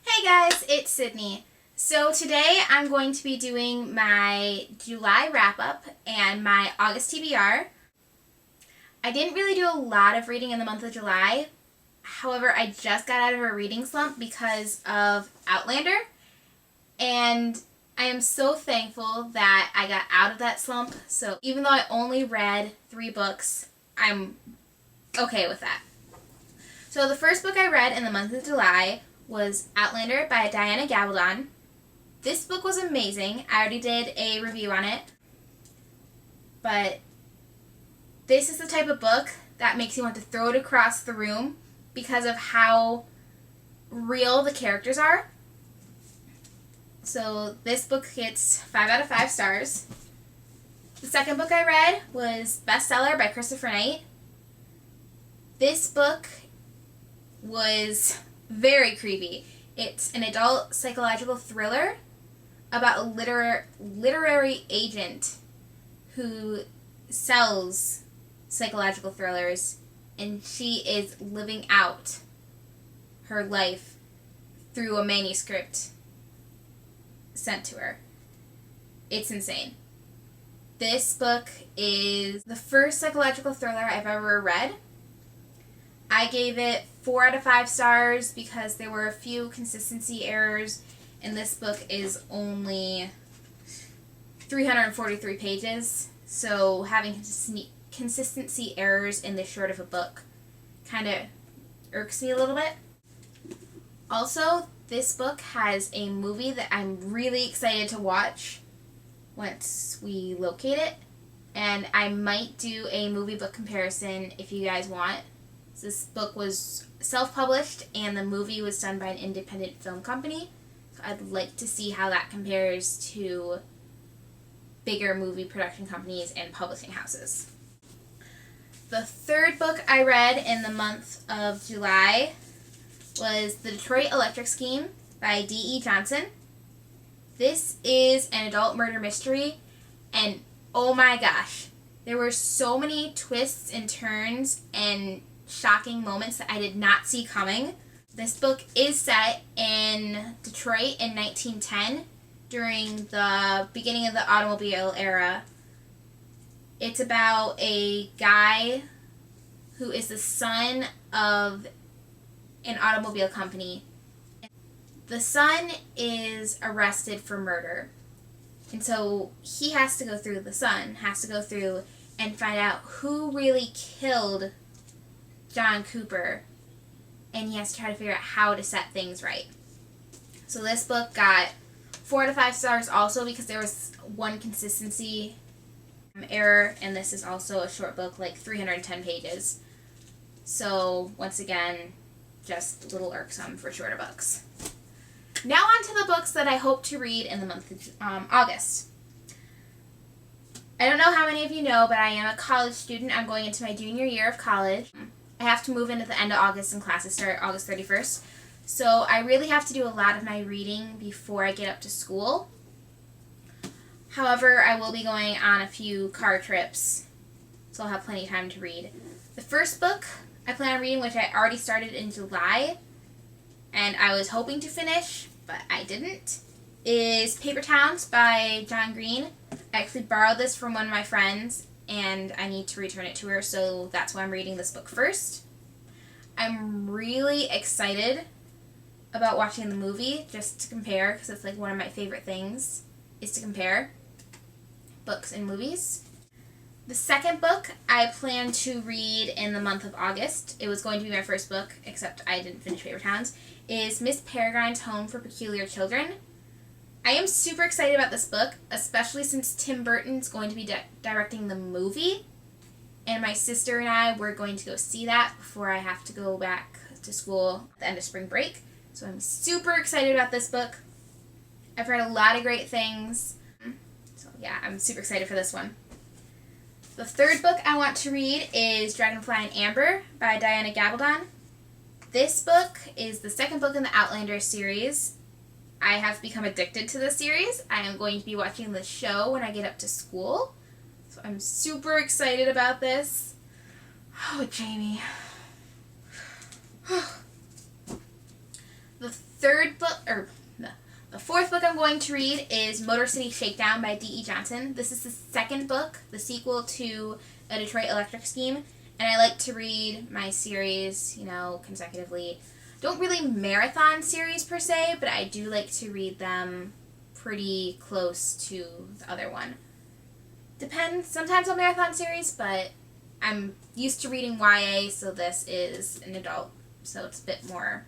Hey guys, it's Sydney. So today I'm going to be doing my July wrap-up and my August TBR. I didn't really do a lot of reading in the month of July. However, I just got out of a reading slump because of Outlander. And I am so thankful that I got out of that slump. So even though I only read 3 books, I'm okay with that. So the first book I read in the month of July was Outlander by Diana Gabaldon. This book was amazing. I already did a review on it. But this is the type of book that makes you want to throw it across the room because of how real the characters are. So this book gets 5 out of 5 stars. The second book I read was Bestseller by Christopher Knight. This book was very creepy. It's an adult psychological thriller about a literary agent who sells psychological thrillers, and she is living out her life through a manuscript sent to her. It's insane. This book is the first psychological thriller I've ever read. I gave it 4 out of 5 stars because there were a few consistency errors, and this book is only 343 pages, so having consistency errors in this short of a book kind of irks me a little bit. Also, this book has a movie that I'm really excited to watch once we locate it, and I might do a movie book comparison if you guys want. This book was self-published and the movie was done by an independent film company, so I'd like to see how that compares to bigger movie production companies and publishing houses. The third book I read in the month of July was The Detroit Electric Scheme by D.E. Johnson. This is an adult murder mystery, and oh my gosh, there were so many twists and turns and shocking moments that I did not see coming. This book is set in Detroit in 1910 during the beginning of the automobile era. It's about a guy who is the son of an automobile company. The son is arrested for murder. And so he has to go through, the son has to go through and find out who really killed John Cooper, and he has to try to figure out how to set things right. So this book got 4 out of 5 stars also because there was one consistency error, and this is also a short book, like 310 pages. So once again, just a little irksome for shorter books. Now on to the books that I hope to read in the month of August. I don't know how many of you know, but I am a college student. I'm going into my junior year of college. I have to move in at the end of August and classes start August 31st. So I really have to do a lot of my reading before I get up to school. However, I will be going on a few car trips, so I'll have plenty of time to read. The first book I plan on reading, which I already started in July, and I was hoping to finish, but I didn't, is Paper Towns by John Green. I actually borrowed this from one of my friends, and I need to return it to her, so that's why I'm reading this book first. I'm really excited about watching the movie, just to compare, because it's like one of my favorite things, is to compare books and movies. The second book I plan to read in the month of August, it was going to be my first book, except I didn't finish Paper Towns, is Miss Peregrine's Home for Peculiar Children. I am super excited about this book, especially since Tim Burton's going to be directing the movie, and my sister and I were going to go see that before I have to go back to school at the end of spring break. So I'm super excited about this book. I've read a lot of great things, so yeah, I'm super excited for this one. The third book I want to read is Dragonfly and Amber by Diana Gabaldon. This book is the second book in the Outlander series. I have become addicted to this series. I am going to be watching the show when I get up to school. So I'm super excited about this. Oh, Jamie. The the fourth book I'm going to read is Motor City Shakedown by D.E. Johnson. This is the second book, the sequel to A Detroit Electric Scheme, and I like to read my series, consecutively. Don't really marathon series per se, but I do like to read them pretty close to the other one. Depends. Sometimes I'll marathon series, but I'm used to reading YA, so this is an adult, so it's a bit more,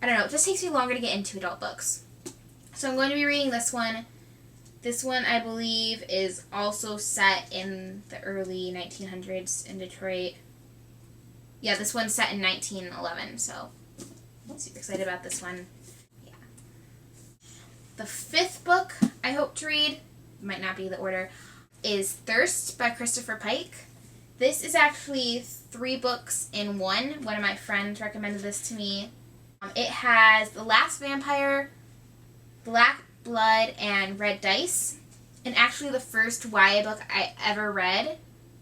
I don't know, it just takes me longer to get into adult books. So I'm going to be reading this one. This one, I believe, is also set in the early 1900s in Detroit. Yeah, this one's set in 1911, so I'm super excited about this one. Yeah. The fifth book I hope to read, might not be the order, is Thirst by Christopher Pike. This is actually 3 books in one. One of my friends recommended this to me. It has The Last Vampire, Black Blood, and Red Dice. And actually the first YA book I ever read,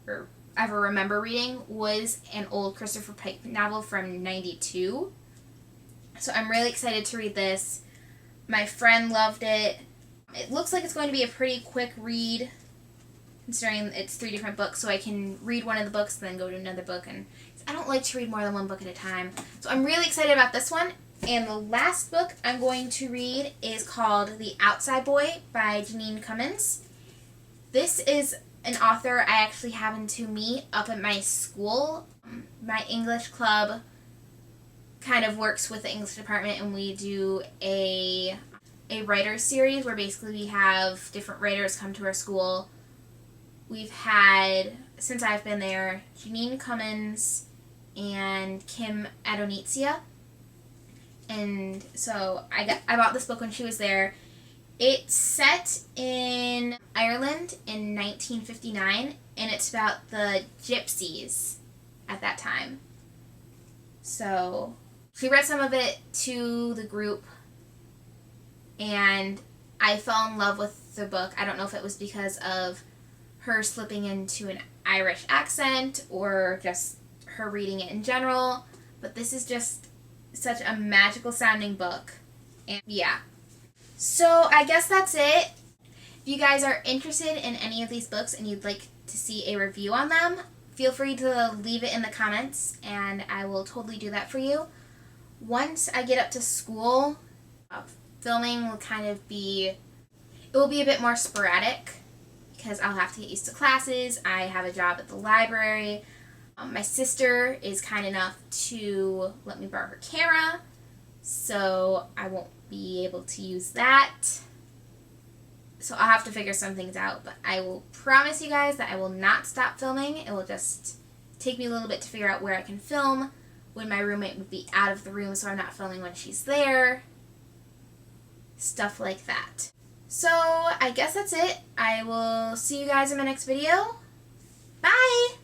or ever remember reading, was an old Christopher Pike novel from 92. So I'm really excited to read this. My friend loved it. It looks like it's going to be a pretty quick read, considering it's 3 different books, so I can read one of the books and then go to another book. And I don't like to read more than one book at a time. So I'm really excited about this one. And the last book I'm going to read is called The Outside Boy by Janine Cummins. This is an author I actually happened to meet up at my school. My English club kind of works with the English department, and we do a writer's series where basically we have different writers come to our school. We've had, since I've been there, Janine Cummins and Kim Adonizia. And so I bought this book when she was there. It's set in Ireland in 1959, and it's about the gypsies at that time. So she read some of it to the group, and I fell in love with the book. I don't know if it was because of her slipping into an Irish accent or just her reading it in general, but this is just such a magical sounding book. And yeah. So I guess that's it. If you guys are interested in any of these books and you'd like to see a review on them, feel free to leave it in the comments and I will totally do that for you. Once I get up to school, filming will kind of be, it will be a bit more sporadic because I'll have to get used to classes. I have a job at the library. My sister is kind enough to let me borrow her camera, so I won't be able to use that. So I'll have to figure some things out, but I will promise you guys that I will not stop filming. It will just take me a little bit to figure out where I can film, when my roommate would be out of the room so I'm not filming when she's there. Stuff like that. So I guess that's it. I will see you guys in my next video. Bye!